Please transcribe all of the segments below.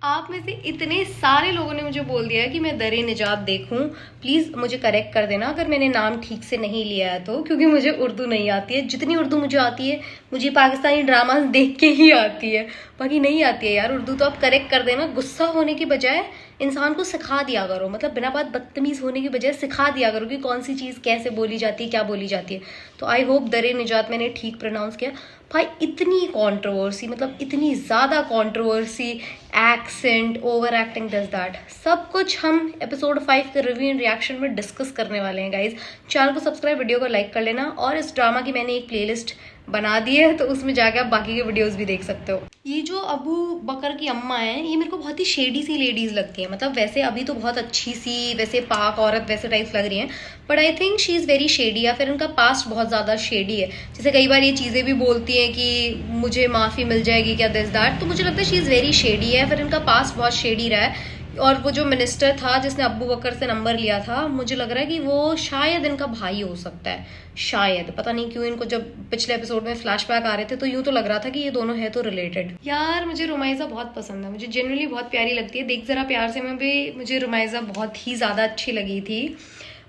आप में से इतने सारे लोगों ने मुझे बोल दिया है कि मैं दर निजात देखूं। प्लीज़ मुझे करेक्ट कर देना अगर मैंने नाम ठीक से नहीं लिया है तो, क्योंकि मुझे उर्दू नहीं आती है। जितनी उर्दू मुझे आती है मुझे पाकिस्तानी ड्रामास देख के ही आती है, बाकी नहीं आती है यार उर्दू। तो आप करेक्ट कर देना। गुस्सा होने की बजाय इंसान को सिखा दिया करो, मतलब बिना बात बदतमीज़ होने की बजाय सिखा दिया करो कि कौन सी चीज़ कैसे बोली जाती है, क्या बोली जाती है। तो आई होप दर निजात मैंने ठीक प्रोनाउंस किया। भाई इतनी कंट्रोवर्सी, मतलब इतनी ज़्यादा controversy, accent, over acting, this that, सब कुछ हम एपिसोड 5 के रिव्यू एंड रिएक्शन में डिस्कस करने वाले हैं गाइज। चैनल को सब्सक्राइब, वीडियो को लाइक कर लेना। और इस ड्रामा की मैंने एक प्लेलिस्ट बना दी है, तो उसमें जाकर आप बाकी के वीडियोस भी देख सकते हो। ये जो अबू बकर की अम्मा है, ये मेरे को बहुत ही शेडी सी लेडीज लगती है। मतलब वैसे अभी तो बहुत अच्छी सी, वैसे पाक औरत वैसे टाइप लग रही हैं, but I think she is very shady, या फिर उनका पास्ट बहुत ज़्यादा शेडी है। जैसे कई बार ये चीज़ें भी बोलती हैं कि मुझे माफ़ी मिल जाएगी क्या, दिस दैट। तो मुझे लगता है शी इज़ वेरी शेडी है, फिर इनका पास्ट बहुत शेडी रहा है। और वो जो मिनिस्टर था जिसने अब्बू बकर से नंबर लिया था, मुझे लग रहा है कि वो शायद इनका भाई हो सकता है, शायद। पता नहीं क्यों इनको जब पिछले एपिसोड में फ्लैशबैक आ रहे थे तो यूं तो लग रहा था कि ये दोनों है तो रिलेटेड। यार मुझे रुमाइजा बहुत पसंद है, मुझे जनरली बहुत प्यारी लगती है। देख जरा प्यार से में भी मुझे रुमाइजा बहुत ही ज़्यादा अच्छी लगी थी।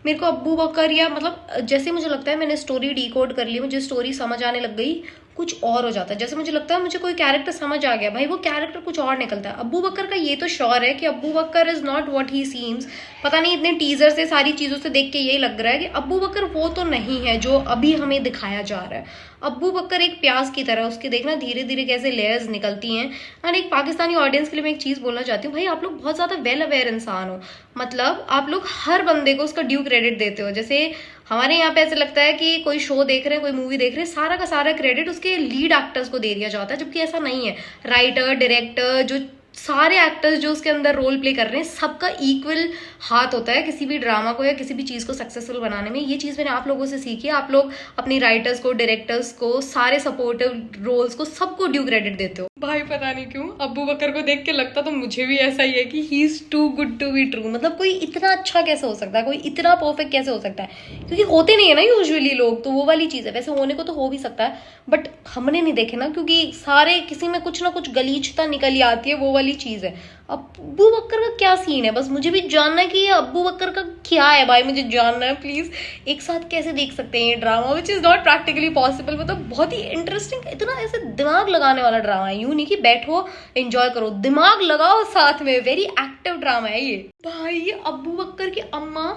मेरे को अब्बू बकर, या मतलब जैसे मुझे लगता है मैंने स्टोरी डिकोड कर ली, मुझे स्टोरी समझ आने लग गई, कुछ और हो जाता है। जैसे मुझे लगता है मुझे कोई कैरेक्टर समझ आ गया, भाई वो कैरेक्टर कुछ और निकलता है। अब्बू बकर का ये तो श्योर है कि Abu Bakr is not what he seems. पता नहीं इतने टीजर से, सारी चीज़ों से देख के यही लग रहा है कि अब्बू बकर वो तो नहीं है जो अभी हमें दिखाया जा रहा है। अब्बू बकर एक प्याज की तरह, उसके देखना धीरे धीरे कैसे लेयर्स निकलती हैं। और एक पाकिस्तानी ऑडियंस के लिए मैं एक चीज़ बोलना चाहती हूँ, भाई आप लोग बहुत ज़्यादा वेल अवेयर इंसान हो। मतलब आप लोग हर बंदे को उसका ड्यू क्रेडिट देते हो। जैसे हमारे यहाँ पे ऐसे लगता है कि कोई शो देख रहे हैं, कोई मूवी देख रहे हैं, सारा का सारा क्रेडिट उसके लीड एक्टर्स को दे दिया जाता है, जबकि ऐसा नहीं है। राइटर, डायरेक्टर, जो सारे एक्टर्स जो उसके अंदर रोल प्ले कर रहे हैं, सबका इक्वल हाथ होता है किसी भी ड्रामा को या किसी भी चीज़ को सक्सेसफुल बनाने में। ये चीज़ मैंने आप लोगों से सीखी है। आप लोग अपनी राइटर्स को, डायरेक्टर्स को, सारे सपोर्टिव रोल्स को, सबको ड्यू क्रेडिट देते हो। भाई पता नहीं क्यों अब्बू बकर को देख के लगता तो मुझे भी ऐसा ही है कि he is too good to be true. मतलब कोई इतना अच्छा कैसे हो सकता है, कोई इतना परफेक्ट कैसे हो सकता है, क्योंकि होते नहीं है ना यूजुअली लोग, तो वो वाली चीज़ है। वैसे होने को तो हो भी सकता है, बट हमने नहीं देखे ना, क्योंकि सारे किसी में कुछ ना कुछ गलीचता निकल ही आती है, वो वाली चीज़ है। अब्बू बकर का क्या सीन है, बस मुझे भी जानना है कि ये अब्बू बकर का क्या है। भाई मुझे जानना है प्लीज। एक साथ कैसे देख सकते हैं ये drama, which is not practically possible. मतलब बहुत ही इंटरेस्टिंग, इतना ऐसे दिमाग लगाने वाला ड्रामा है। यूं नहीं कि बैठो एंजॉय करो, दिमाग लगाओ साथ में। वेरी एक्टिव ड्रामा है ये। भाई ये अब्बू बकर की अम्मा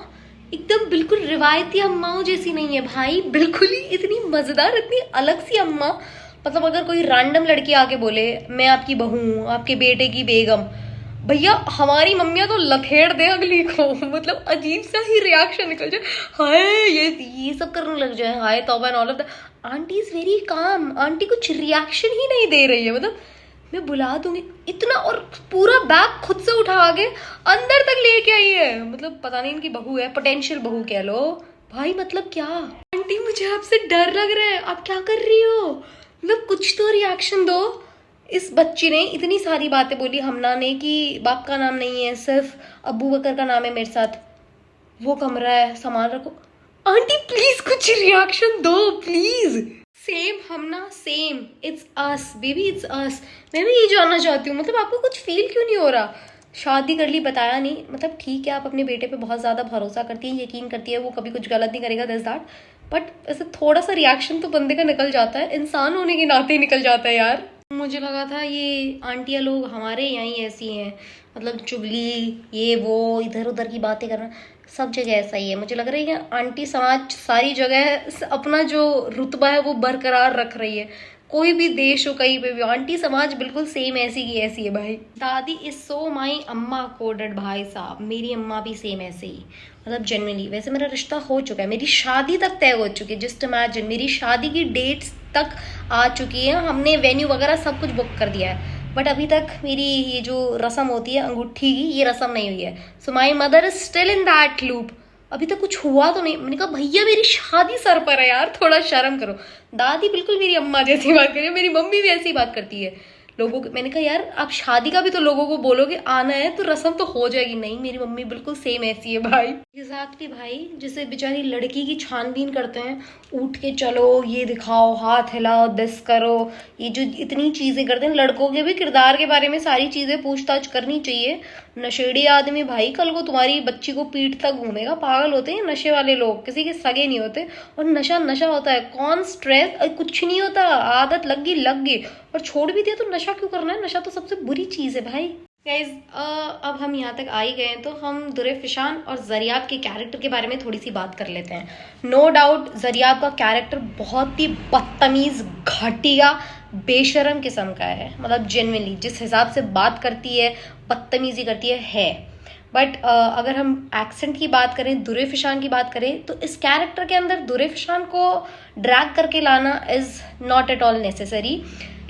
एकदम बिल्कुल रिवायती अम्माओं जैसी नहीं है भाई, बिल्कुल ही इतनी मजेदार, इतनी अलग सी अम्मा। मतलब अगर कोई रैंडम लड़की आके बोले मैं आपकी बहू हूँ, आपके बेटे की बेगम, भैया हमारी मम्मियाँ तो लथेड़ दे अगली को। मतलब अजीब सा ही रिएक्शन निकल जाए, हाय ये सब करने लग जाए, हाय तौबा and all of that. Aunty is very calm, aunty कुछ रिएक्शन ही नहीं दे रही है। मतलब मैं बुला दूंगी इतना, और पूरा बैग खुद से उठा के अंदर तक लेके आई है। मतलब पता नहीं इनकी बहू है, पोटेंशियल बहू कह लो भाई। मतलब क्या आंटी, मुझे आपसे डर लग रहा है, आप क्या कर रही हो? मतलब कुछ तो रिएक्शन दो। इस बच्ची ने इतनी सारी बातें बोली हमना ने कि बाप का नाम नहीं है, सिर्फ अब्बू बकर का नाम है मेरे साथ, वो कमरा है, सामान रखो। आंटी प्लीज कुछ रिएक्शन दो please. Same Hamna, same, it's us baby, it's us. मैं भी ये जानना चाहती हूँ, मतलब आपको कुछ फील क्यों नहीं हो रहा? शादी कर ली, बताया नहीं। मतलब ठीक है आप अपने बेटे पे बहुत ज़्यादा भरोसा करती हैं, यकीन करती है वो कभी कुछ गलत नहीं करेगा, दिस दैट, बट ऐसे थोड़ा सा रिएक्शन तो बंदे का निकल जाता है, इंसान होने के नाते ही निकल जाता है यार। मुझे लगा था ये आंटियाँ लोग हमारे यहाँ ही ऐसी हैं, मतलब चुगली, ये वो, इधर उधर की बातें करना, सब जगह ऐसा ही है। मुझे लग रहा है कि आंटी समाज सारी जगह अपना जो रुतबा है वो बरकरार रख रही है। कोई भी देश हो, कहीं पे भी, आंटी समाज बिल्कुल सेम ऐसी की ऐसी है भाई। दादी इज सो माई अम्मा कोडेड भाई साहब, मेरी अम्मा भी सेम ऐसे ही। मतलब जनरली वैसे मेरा रिश्ता हो चुका है, मेरी शादी तक तय हो चुकी है। जस्ट इमेजिन, मेरी शादी की डेट्स तक आ चुकी है, हमने वेन्यू वगैरह सब कुछ बुक कर दिया है, बट अभी तक मेरी ये जो रस्म होती है अंगूठी की, ये रस्म नहीं हुई है। So my mother is still in that loop. अभी तक कुछ हुआ तो नहीं। मैंने कहा भैया मेरी शादी सर पर है यार, थोड़ा शर्म करो। दादी बिल्कुल मेरी अम्मा जैसी बात कर रही है, मेरी मम्मी भी ऐसी बात करती है। लोगों को, मैंने कहा यार आप शादी का भी तो लोगों को बोलोगे आना है तो रस्म तो हो जाएगी। नहीं, मेरी मम्मी बिल्कुल सेम ऐसी है भाई। एग्जैक्टली भाई, जैसे बेचारी लड़की की छानबीन करते हैं, उठ के चलो, ये दिखाओ, हाथ हिलाओ, दिस करो, ये जो इतनी चीजें करते हैं। लड़कों के भी किरदार के बारे में सारी चीजें पूछताछ करनी चाहिए। नशेड़ी आदमी भाई कल को तुम्हारी बच्ची को पीटता घूमेगा। पागल होते हैं नशे वाले लोग, किसी के सगे नहीं होते। और नशा नशा होता है, कौन स्ट्रेस, कुछ नहीं होता, आदत लग गई और छोड़ भी दिया तो नशा क्यों करना है। नशा तो सबसे बुरी चीज है भाई। गाइज अब हम यहाँ तक आ ही गए हैं तो हम दुरे फिशान और जरियाब के कैरेक्टर के बारे में थोड़ी सी बात कर लेते हैं। नो डाउट जरियाब का कैरेक्टर बहुत ही बदतमीज, घटिया, बेशरम किस्म का है। मतलब जेन्युइनली जिस हिसाब से बात करती है, बदतमीजी करती है। बट अगर हम एक्सेंट की बात करें, दुरे फिशान की बात करें, तो इस कैरेक्टर के अंदर दुरे फिशान को ड्रैग करके लाना is not at all necessary.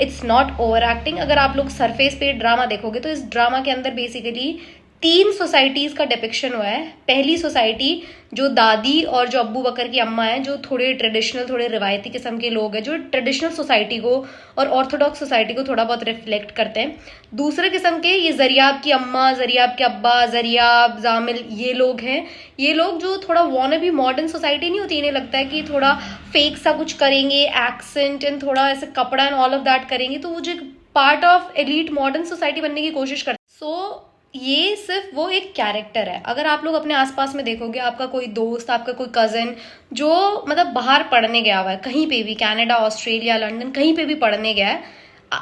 It's not over acting. अगर आप लोग सरफेस पे ड्रामा देखोगे तो इस ड्रामा के अंदर बेसिकली 3 सोसाइटीज का डिपिक्शन हुआ है। पहली सोसाइटी जो दादी और जो अब्बू बकर की अम्मा है, जो थोड़े ट्रेडिशनल, थोड़े रिवायती किस्म के लोग हैं, जो ट्रेडिशनल सोसाइटी को और ऑर्थोडॉक्स सोसाइटी को थोड़ा बहुत रिफ्लेक्ट करते हैं। दूसरे किस्म के ये जरियाब की अम्मा, जरियाब के अब्बा, जरियाब, जामिल, ये लोग हैं। ये लोग जो थोड़ा वॉनबी मॉडर्न सोसाइटी नहीं होती, इन्हें लगता है कि थोड़ा फेक सा कुछ करेंगे, एक्सेंट एंड थोड़ा ऐसे कपड़ा एंड ऑल ऑफ दैट करेंगे तो वो जो part of elite modern society बनने की कोशिश करते हैं। सो ये सिर्फ वो एक कैरेक्टर है। अगर आप लोग अपने आसपास में देखोगे, आपका कोई दोस्त, आपका कोई कजन जो मतलब बाहर पढ़ने गया हुआ है, कहीं पे भी, कनाडा, ऑस्ट्रेलिया, लंदन, कहीं पे भी पढ़ने गया है,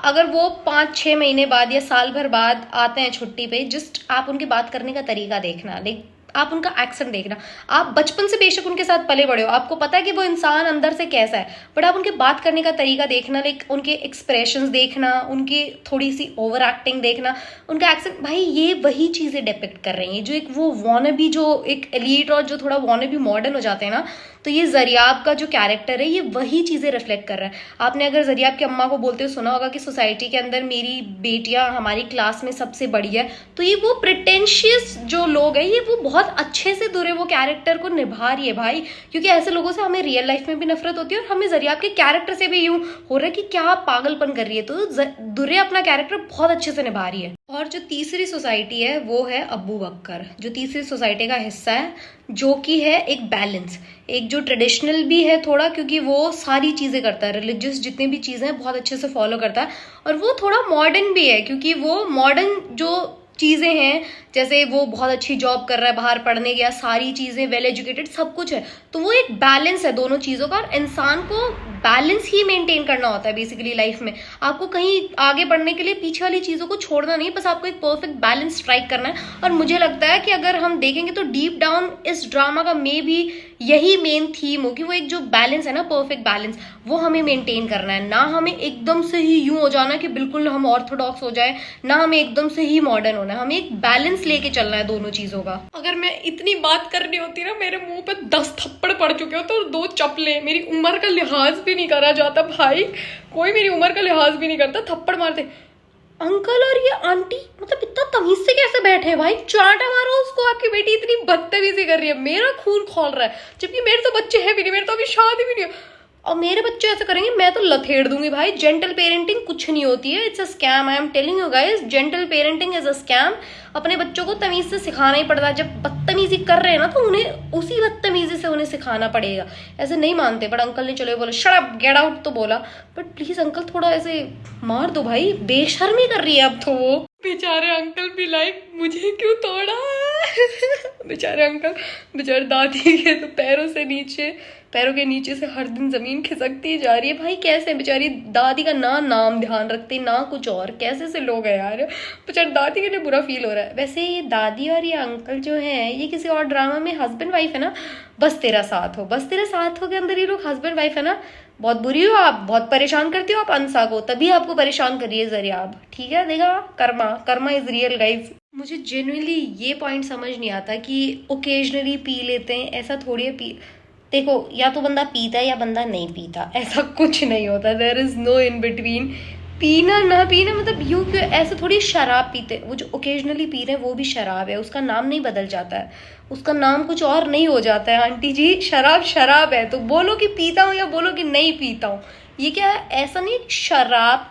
अगर वो 5-6 महीने बाद या साल भर बाद आते हैं छुट्टी पे, जस्ट आप उनके बात करने का तरीका देखना, लाइक आप उनका एक्सेंट देखना। आप बचपन से बेशक उनके साथ पले बड़े हो, आपको पता है कि वो इंसान अंदर से कैसा है, बट आप उनके बात करने का तरीका देखना, लाइक उनके एक्सप्रेशंस देखना, उनकी थोड़ी सी ओवर एक्टिंग देखना, उनका एक्सेंट, भाई ये वही चीजें डिपिक्ट कर रही हैं जो एक वो वॉनबी, जो एक एलीट और जो थोड़ा वॉनबी मॉडर्न हो जाते हैं ना, तो ये जरियाब का जो कैरेक्टर है ये वही चीजें रिफ्लेक्ट कर रहा है। आपने अगर जरियाब की अम्मा को बोलते हुए सुना होगा कि सोसाइटी के अंदर मेरी बेटियां हमारी क्लास में सबसे बड़ी है, तो ये वो प्रिटेंशियस जो लोग हैं, ये वो बहुत अच्छे से दुरे वो कैरेक्टर को निभा रही है भाई। क्योंकि ऐसे लोगों से हमें रियल लाइफ में भी नफरत होती है और हमें जरियाब के कैरेक्टर से भी यूं हो रहा है कि क्या पागलपन कर रही है, तो दुरे अपना कैरेक्टर बहुत अच्छे से निभा रही है। और जो तीसरी सोसाइटी है वो है अब्बू बकर, जो तीसरी सोसाइटी का हिस्सा है, जो कि है एक बैलेंस, एक जो ट्रेडिशनल भी है थोड़ा, क्योंकि वो सारी चीजें करता है, रिलीजियस जितनी भी चीजें हैं बहुत अच्छे से फॉलो करता है, और वो थोड़ा मॉडर्न भी है क्योंकि वो मॉडर्न जो चीजें हैं, जैसे वो बहुत अच्छी जॉब कर रहा है, बाहर पढ़ने गया, सारी चीजें, वेल एजुकेटेड, सब कुछ है। तो वो एक बैलेंस है दोनों चीजों का, और इंसान को बैलेंस ही मेंटेन करना होता है बेसिकली लाइफ में। आपको कहीं आगे बढ़ने के लिए पीछे वाली चीजों को छोड़ना नहीं, बस आपको एक परफेक्ट बैलेंस स्ट्राइक करना है। और मुझे लगता है कि अगर हम देखेंगे तो डीप डाउन इस ड्रामा का मे भी यही मेन थीम हो कि वो एक जो बैलेंस है ना, परफेक्ट बैलेंस, वो हमें मेंटेन करना है। ना हमें एकदम से ही यूं हो जाना कि बिल्कुल हम ऑर्थोडॉक्स हो जाए, ना हमें एकदम से ही मॉडर्न होना है, हमें एक बैलेंस लेके चलना है दोनों चीजों का। अगर मैं इतनी बात करनी होती ना, मेरे मुंह पे 10 थप्पड़ पड़ चुके हो तो 2 चपले, मेरी उम्र का लिहाज भी नहीं करा जाता भाई, कोई मेरी उम्र का लिहाज भी नहीं करता, थप्पड़ मारते। अंकल और ये आंटी मतलब इतना तमीज से कैसे बैठे हैं भाई, चांटा मारो उसको, आपकी बेटी इतनी बदतमीजी कर रही है, मेरा खून खौल रहा है, जबकि मेरे तो बच्चे हैं भी नहीं, मेरे तो अभी शादी भी नहीं है, और मेरे बच्चे ऐसे करेंगे मैं तो लथेड़ दूंगी भाई। जेंटल पेरेंटिंग कुछ नहीं होती है, it's a scam, I am telling you guys, gentle parenting is a scam. अपने बच्चों को तमीज से सिखाना ही पड़ता है, जब बदतमीजी कर रहे हैं ना तो उन्हें उसी बदतमीजी से उन्हें सिखाना पड़ेगा, ऐसे नहीं मानते। बट अंकल ने चलो बोला शट अप गेट आउट तो बोला, बट प्लीज अंकल थोड़ा ऐसे मार दो भाई, बेशर्मी कर रही है अब तो वो। बेचारे अंकल भी लाइक मुझे क्यों तोड़ा बेचारे अंकल, बेचारे दादी के तो पैरों के नीचे से हर दिन जमीन खिसकती जा रही है भाई। कैसे बेचारी दादी का ना नाम ध्यान रखते ना कुछ और, कैसे से लोग हैं यार, बेचारी दादी के लिए बुरा फील हो रहा है। वैसे ये दादी और ये अंकल जो हैं ये किसी और ड्रामा में हस्बैंड वाइफ है ना, बस तेरा साथ हो, बस तेरा साथ हो के अंदर ये लोग हस्बैंड वाइफ है ना। बहुत बुरी हो आप, बहुत परेशान करती हो आप अंसा को, तभी आपको परेशान करिए जरियाब, ठीक है। देखा, कर्मा इज रियल गाइज। मुझे जेन्युइनली ये पॉइंट समझ नहीं आता कि ओकेजनली पी लेते हैं, ऐसा थोड़ी है। देखो, या तो बंदा पीता है या बंदा नहीं पीता, ऐसा कुछ नहीं होता, there is no in between. पीना ना पीना मतलब यूं क्यों, ऐसे थोड़ी शराब पीते, वो जो ओकेजनली पी रहे हैं वो भी शराब है, उसका नाम नहीं बदल जाता है, उसका नाम कुछ और नहीं हो जाता है। आंटी जी शराब शराब है, तो बोलो कि पीता हूँ या बोलो कि नहीं पीता हूँ, ये क्या है, ऐसा नहीं शराब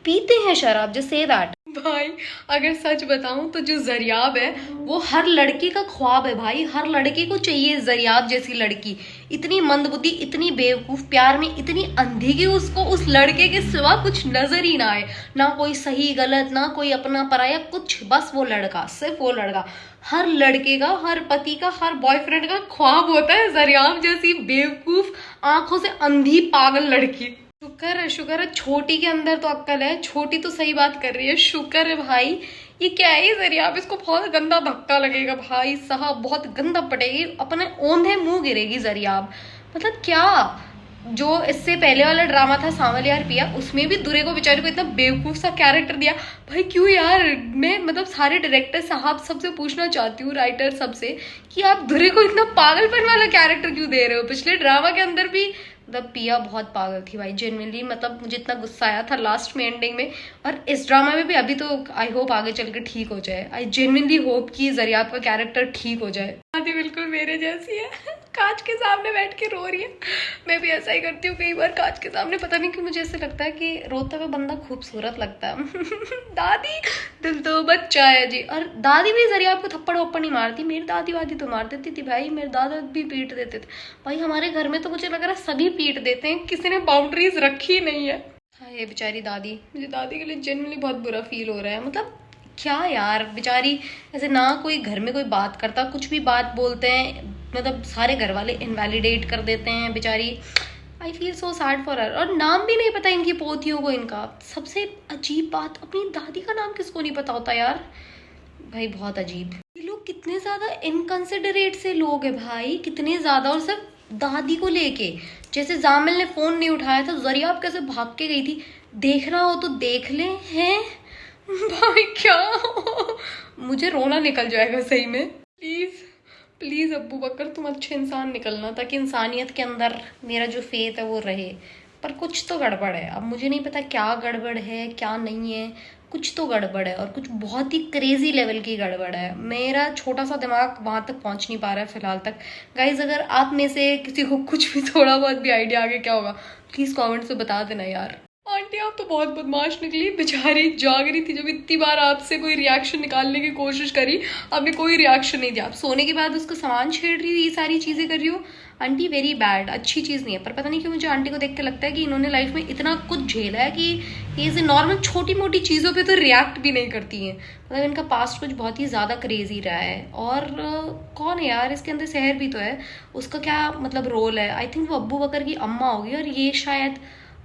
पीते हैं शराब, जस्ट से दैट। भाई अगर सच बताऊं तो जो जरियाब है वो हर लड़की का ख्वाब है भाई, हर लड़के को चाहिए जरियाब जैसी लड़की। इतनी मंदबुद्धि, इतनी बेवकूफ, प्यार में इतनी अंधी कि उसको उस लड़के के सिवा कुछ नजर ही ना आए, ना कोई सही गलत, ना कोई अपना पराया, कुछ, बस वो लड़का, सिर्फ वो लड़का। हर लड़के का, हर पति का, हर बॉयफ्रेंड का ख्वाब होता है जरियाब जैसी बेवकूफ, आंखों से अंधी पागल लड़की। शुक्र है छोटी के अंदर तो अक्ल है, छोटी तो सही बात कर रही है, शुक्र है भाई। ये क्या है जरियाब, इसको बहुत गंदा धक्का लगेगा भाई साहब, बहुत गंदा पड़ेगी, अपने औंधे मुंह गिरेगी जरियाब। मतलब क्या, जो इससे पहले वाला ड्रामा था सांवलियार पिया, उसमें भी दुरे को बेचारे को इतना बेवकूफ सा कैरेक्टर दिया भाई। क्यों यार, मैं मतलब सारे डायरेक्टर साहब सबसे पूछना चाहती हूँ, राइटर सबसे, कि आप दुरे को इतना पागलपन वाला कैरेक्टर क्यों दे रहे हो। पिछले ड्रामा के अंदर भी मतलब पिया बहुत पागल थी भाई, जेन्युइनली। मतलब मुझे इतना गुस्सा आया था लास्ट में, एंडिंग में, और इस ड्रामा में भी। अभी तो आई होप आगे चल के ठीक हो जाए, आई जेन्युइनली होप कि जरियाब का कैरेक्टर ठीक हो जाए। आदि बिल्कुल मेरे जैसी है, कांच के सामने बैठ के रो रही है। मैं भी ऐसा ही करती हूँ कई बार कांच के सामने, पता नहीं क्यों मुझे ऐसे लगता है कि रोता हुआ बंदा खूबसूरत लगता है। दादी दिल तो बच्चा है जी। और दादी भी जरियाब को थप्पड़ वप्पड़ नहीं मारती, मेरी दादी वादी तो मार देती थी भाई, मेरे दादा भी पीट देते थे भाई। हमारे घर में तो मुझे लग रहा है सभी पीट देते हैं, किसी ने बाउंड्रीज रखी नहीं है। हाँ ये बेचारी दादी, मुझे दादी के लिए जेन्युइनली बहुत बुरा फील हो रहा है। मतलब क्या यार, बेचारी ऐसे ना कोई घर में कोई बात करता, कुछ भी बात बोलते हैं मतलब सारे घर वाले इनवैलिडेट कर देते हैं बेचारी। I feel so sad for her. और नाम भी नहीं पता इनकी पोतियों को इनका। सबसे अजीब बात, अपनी दादी का नाम किसको नहीं पता होता यार भाई, बहुत अजीब। ये लोग कितने ज्यादा इनकंसिडरेट से लोग हैं भाई, कितने ज्यादा। और सब दादी को लेके, जैसे जामिल ने फोन नहीं उठाया था, जरियाब कैसे भाग के गई थी, देखना हो तो देख ले हैं भाई। क्या मुझे रोना निकल जाएगा सही में। प्लीज प्लीज अब्बू बकर तुम अच्छे इंसान निकलना, ताकि इंसानियत के अंदर मेरा जो फेथ है वो रहे। पर कुछ तो गड़बड़ है, अब मुझे नहीं पता क्या गड़बड़ है क्या नहीं है, कुछ तो गड़बड़ है, और कुछ बहुत ही क्रेजी लेवल की गड़बड़ है। मेरा छोटा सा दिमाग वहां तक पहुंच नहीं पा रहा है फिलहाल तक। गाइज अगर आप में से किसी को कुछ भी थोड़ा बहुत भी आइडिया आगे क्या होगा, प्लीज कमेंट से बता देना यार। आंटी आप तो बहुत बदमाश निकली, बेचारी जाग रही थी, जब इतनी बार आपसे कोई रिएक्शन निकालने की कोशिश करी आपने कोई रिएक्शन नहीं दिया। आप सोने के बाद उसका सामान छेड़ रही हो, ये सारी चीजें कर रही हो। आंटी वेरी बैड, अच्छी चीज नहीं है। पर पता नहीं क्यों मुझे आंटी को देख के लगता है कि इन्होंने लाइफ में इतना कुछ झेला है कि ये नॉर्मल छोटी मोटी चीजों पे तो रिएक्ट भी नहीं करती हैं। मतलब इनका पास्ट कुछ बहुत ही ज्यादा क्रेजी रहा है। और कौन है यार इसके अंदर, सहर भी तो है, उसका क्या मतलब रोल है। आई थिंक वो अब्बू बकर की अम्मा होगी, और ये शायद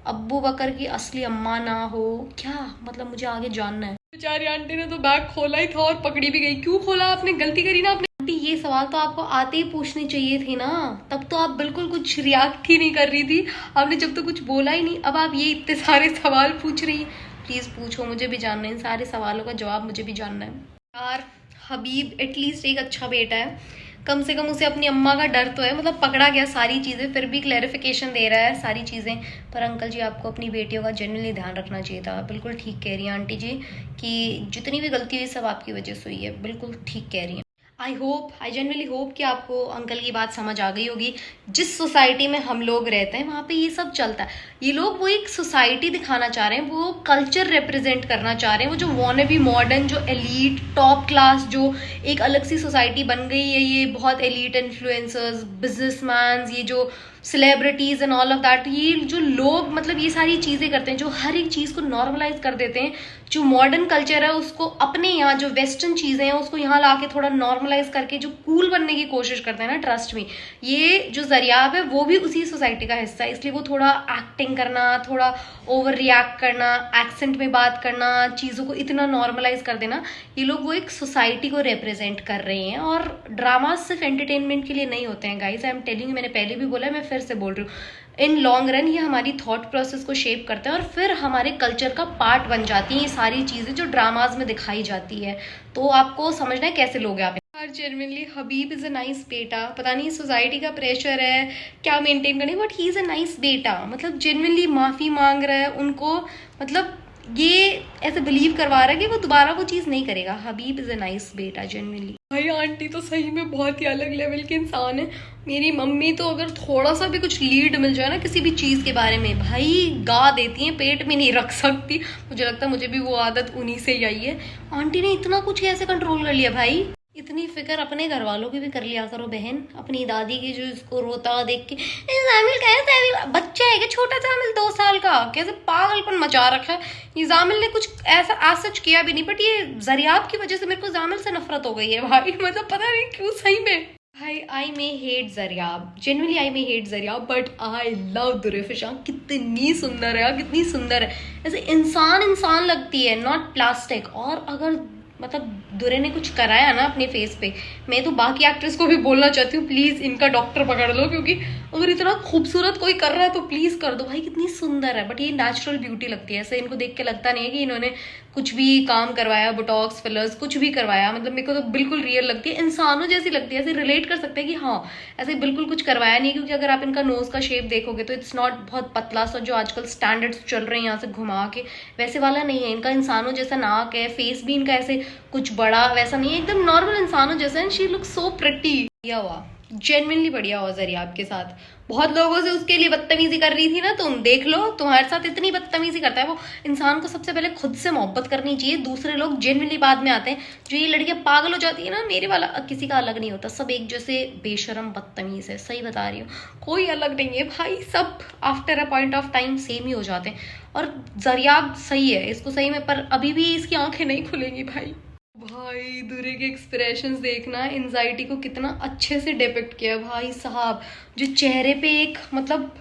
अब्बू बकर की असली अम्मा ना हो क्या, मतलब मुझे आगे जानना है। बेचारी आंटी ने तो बैग खोला ही था और पकड़ी भी गई। क्यों खोला आपने, गलती करी ना आपने। आंटी ये सवाल तो आपको आते ही पूछने चाहिए थे ना, तब तो आप बिल्कुल कुछ रिएक्ट ही नहीं कर रही थी, आपने जब तो कुछ बोला ही नहीं। अब आप ये इतने सारे सवाल पूछ रही हैं, प्लीज पूछो, मुझे भी जानना है, इन सारे सवालों का जवाब मुझे भी जानना है यार। हबीब एटलीस्ट एक अच्छा बेटा है, कम से कम उसे अपनी अम्मा का डर तो है, मतलब पकड़ा गया सारी चीज़ें, फिर भी क्लैरिफिकेशन दे रहा है सारी चीज़ें। पर अंकल जी आपको अपनी बेटियों का जेन्युइनली ध्यान रखना चाहिए था। बिल्कुल ठीक कह रही हैं आंटी जी कि जितनी भी गलती हुई सब आपकी वजह से हुई है, बिल्कुल ठीक कह रही हैं। आई जेन्युइनली होप कि आपको अंकल की बात समझ आ गई होगी। जिस सोसाइटी में हम लोग रहते हैं वहाँ पे ये सब चलता है। ये लोग वो एक सोसाइटी दिखाना चाह रहे हैं, वो कल्चर रिप्रेजेंट करना चाह रहे हैं, वो जो वॉनेबी मॉडर्न, जो एलीट टॉप क्लास, जो एक अलग सी सोसाइटी बन गई है, ये बहुत एलीट इन्फ्लुएंसर्स, बिजनेसमैन, ये जो celebrities and all of that, ये जो लोग मतलब ये सारी चीजें करते हैं, जो हर एक चीज को नॉर्मलाइज कर देते हैं, जो मॉडर्न कल्चर है उसको अपने यहाँ, जो वेस्टर्न चीजें हैं उसको यहाँ लाके थोड़ा नॉर्मलाइज करके जो कूल बनने की कोशिश करते हैं ना, ट्रस्ट मी, ये जो जरियाब है वो भी उसी सोसाइटी का हिस्सा है। इसलिए वो थोड़ा एक्टिंग करना, थोड़ा ओवर रिएक्ट करना, एक्सेंट में बात करना, चीजों को इतना नॉर्मलाइज कर देना, ये लोग वो एक सोसाइटी को रिप्रेजेंट कर रहे हैं। और ड्रामा सिर्फ एंटरटेनमेंट के लिए नहीं होते हैं गाइज, आई एम टेलिंग, मैंने पहले भी बोला है, मैं फिर से बोल रही हूँ, इन लॉन्ग रन ये हमारी थॉट प्रोसेस को शेप करते हैं और फिर हमारे कल्चर का पार्ट बन जाती हैं ये सारी चीजें जो ड्रामाज में दिखाई जाती है। तो आपको समझना है कैसे लोग हैं आप। Genuinely Habib is a nice बेटा, पता नहीं सोसाइटी का प्रेशर है क्या मेंटेन करने, but he is a nice बेटा। मतलब जेन्युइनली माफी मांग रहा है उनको, मतलब ये ऐसे बिलीव करवा रहा है कि वो दोबारा वो चीज़ नहीं करेगा। हबीब इज़ अ नाइस बेटा जेन्युइनली। भाई आंटी तो सही में बहुत ही अलग लेवल के इंसान है। मेरी मम्मी तो अगर थोड़ा सा भी कुछ लीड मिल जाए ना किसी भी चीज़ के बारे में, भाई गा देती हैं, पेट में नहीं रख सकती। मुझे लगता है मुझे भी वो आदत उन्हीं से ही आई है। आंटी ने इतना कुछ कैसे कंट्रोल कर लिया भाई। इतनी फिक्र अपने घर वालों की भी कर लिया करो बहन। अपनी दादी की जो इसको रोता हुआ देख के, जामिल कहे जामिल बच्चा है कि छोटा जामिल 2 साल का, कैसे पागलपन मचा रखा है। ये जामिल ने कुछ ऐसा आज सच किया भी नहीं, बट ये जरियाब की वजह से मेरे को जामिल से नफरत हो गई है भाई। मतलब पता नहीं क्यों सही में। भाई I may hate Zaryab, genuinely I may hate Zaryab, but I love Durefishan. कितनी सुंदर है यार, कितनी सुंदर है। ऐसे इंसान लगती है, नॉट प्लास्टिक। और अगर मतलब दुरे ने कुछ कराया ना अपने फेस पे, मैं तो बाकी एक्ट्रेस को भी बोलना चाहती हूँ प्लीज इनका डॉक्टर पकड़ लो, क्योंकि अगर इतना खूबसूरत कोई कर रहा है तो प्लीज कर दो भाई। कितनी सुंदर है, बट ये नेचुरल ब्यूटी लगती है। ऐसे इनको देख के लगता नहीं है कि इन्होंने कुछ भी काम करवाया, बोटॉक्स फिलर्स कुछ भी करवाया। मतलब मेरे को तो बिल्कुल रियल लगती है, इंसानों जैसी लगती है। ऐसे रिलेट कर सकते हैं कि हाँ ऐसे बिल्कुल कुछ करवाया नहीं। क्योंकि अगर आप इनका नोज का शेप देखोगे तो इट्स नॉट बहुत पतला सा जो आजकल स्टैंडर्ड्स चल रहे हैं यहाँ से घुमा के, वैसे वाला नहीं है। इनका इंसानों जैसा नाक है, फेस भी इनका ऐसे कुछ बड़ा वैसा नहीं है, एकदम नॉर्मल इंसानों जैसा है। She look so pretty. बढ़िया हुआ, जेन्युइनली बढ़िया हुआ जरियाब के साथ। बहुत लोगों से उसके लिए बदतमीजी कर रही थी ना, तुम देख लो तुम्हारे साथ इतनी बदतमीजी करता है वो। इंसान को सबसे पहले खुद से मोहब्बत करनी चाहिए, दूसरे लोग जेन्युइनली बाद में आते हैं। जो ये लड़कियां पागल हो जाती है ना, मेरे वाला किसी का अलग नहीं होता, सब एक जैसे बेशरम बदतमीज है। सही बता रही हूँ, कोई अलग नहीं है भाई, सब after a point of time same ही हो जाते हैं। और जरियाब सही है, इसको सही में, पर अभी भी इसकी आंखें नहीं खुलेंगी भाई। भाई दुरे के एक्सप्रेशंस देखना, एंजाइटी को कितना अच्छे से डिपिक्ट किया भाई साहब। जो चेहरे पे एक मतलब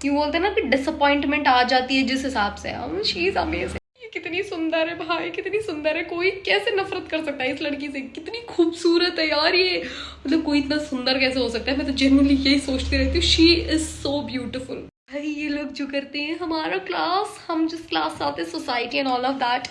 यूँ बोलते हैं ना कि डिसअपॉइंटमेंट आ जाती है जिस हिसाब से, शी इज अमेजिंग। ये कितनी सुंदर है भाई, कितनी सुंदर है। कोई कैसे नफरत कर सकता है इस लड़की से, कितनी खूबसूरत है यार ये। मतलब कोई इतना सुंदर कैसे हो सकता है। मैं तो जेन्युइनली यही सोचती रहती हूँ, शी इज सो ब्यूटिफुल। भाई ये लोग जो करते हैं हमारा क्लास, हम जिस क्लास से आते हैं, society and all of that,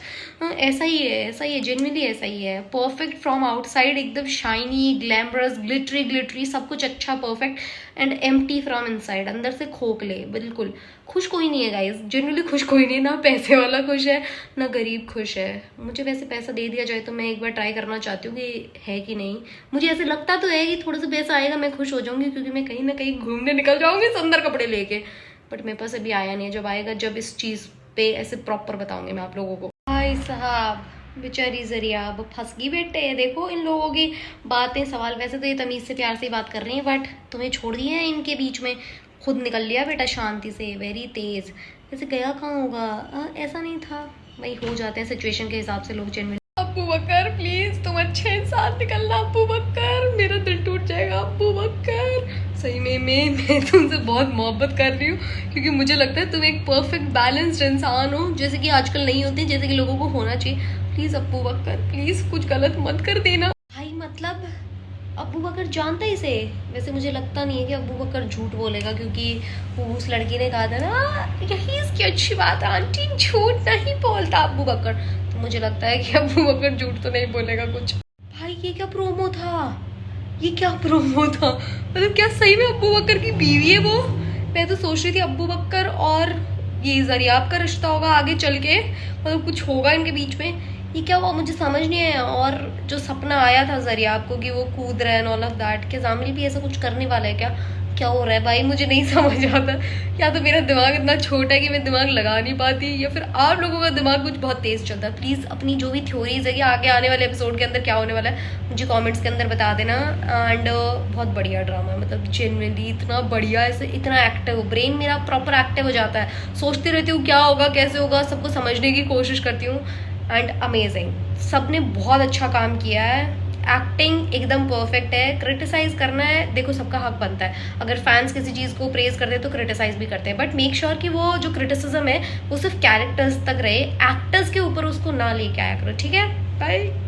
ऐसा ही है, ऐसा ही है, जेन्युइनली ऐसा ही है। परफेक्ट फ्रॉम आउटसाइड, एकदम शाइनी, ग्लैमरस, ग्लिटरी सब कुछ अच्छा perfect, and empty from inside, अंदर से खोखले बिल्कुल। खुश कोई नहीं है गाइज, जेन्युइनली खुश कोई नहीं है। ना पैसे वाला खुश है ना गरीब खुश है। मुझे वैसे पैसा दे दिया जाए तो मैं एक बार ट्राई करना चाहती हूँ कि है कि नहीं। मुझे ऐसे लगता तो है कि थोड़ा सा पैसा आएगा मैं खुश हो जाऊंगी, क्योंकि मैं कहीं ना कहीं घूमने निकल जाऊंगी सुंदर कपड़े लेके। बट मेरे पास अभी आया नहीं है, जब आएगा जब इस चीज़ पे ऐसे प्रॉपर बताऊंगी मैं आप लोगों को। भाई साहब बेचारी जरियाब फंस गई बेटे। देखो इन लोगों की बातें सवाल, वैसे तो ये तमीज़ से प्यार से बात कर रही हैं, बट तुम्हें छोड़ दिए हैं इनके बीच में, खुद निकल लिया बेटा शांति से, वेरी तेज। वैसे गया कहाँ होगा, ऐसा नहीं था भाई। हो जाते हैं सिचुएशन के हिसाब से लोग जेन्युइन। अब्बू बकर प्लीज तुम अच्छे इंसान निकलना, अब्बू बकर मेरा दिल टूट जाएगा अब्बू बकर। सही में मैं तुमसे बहुत मोहब्बत कर रही हूँ, क्योंकि मुझे लगता है तुम एक परफेक्ट बैलेंस्ड इंसान हो, जैसे कि आजकल नहीं होते, जैसे कि लोगों को होना चाहिए। प्लीज अब्बू बकर प्लीज कुछ गलत मत कर देना भाई। मतलब अब्बू बकर जानता ही से, वैसे मुझे लगता नहीं है कि अब्बू बकर झूठ बोलेगा, क्योंकि वो उस लड़की ने कहा था ना, यही इसकी अच्छी बात है आंटी, झूठ नहीं बोलता अब्बू बकर। तो मुझे लगता है कि अब्बू बकर झूठ तो नहीं बोलेगा कुछ। भाई ये क्या प्रोमो था, ये क्या प्रोमो था। मतलब क्या सही में अब्बू बकर की बीवी है वो। मैं तो सोच रही थी अब्बू बकर और ये जरियाब का रिश्ता होगा आगे चल के, मतलब कुछ होगा इनके बीच में। ये क्या हुआ मुझे समझ नहीं आया। और जो सपना आया था जरियाब को कि वो कूद रहा है ऑल ऑफ दैट, के जामिल भी ऐसा कुछ करने वाला है क्या हो रहा है भाई, मुझे नहीं समझ आता। या तो मेरा दिमाग इतना छोटा है कि मैं दिमाग लगा नहीं पाती, या फिर आप लोगों का दिमाग कुछ बहुत तेज चलता है। प्लीज़ अपनी जो भी थ्योरीज है कि आगे आने वाले एपिसोड के अंदर क्या होने वाला है, मुझे कमेंट्स के अंदर बता देना। एंड बहुत बढ़िया ड्रामा है, मतलब जेन्युइनली इतना बढ़िया, ऐसे इतना एक्टिव, ब्रेन मेरा प्रॉपर एक्टिव हो जाता है। सोचती रहती हूँ क्या होगा कैसे होगा, सबको समझने की कोशिश करती हूँ। एंड अमेजिंग, सबने बहुत अच्छा काम किया है, एक्टिंग एकदम परफेक्ट है। क्रिटिसाइज करना है देखो सबका हक बनता है, अगर फैंस किसी चीज़ को प्रेज करते हैं तो क्रिटिसाइज भी करते हैं, बट मेक श्योर कि वो जो क्रिटिसिज्म है वो सिर्फ कैरेक्टर्स तक रहे, एक्टर्स के ऊपर उसको ना लेके आया करो, ठीक है। बाय।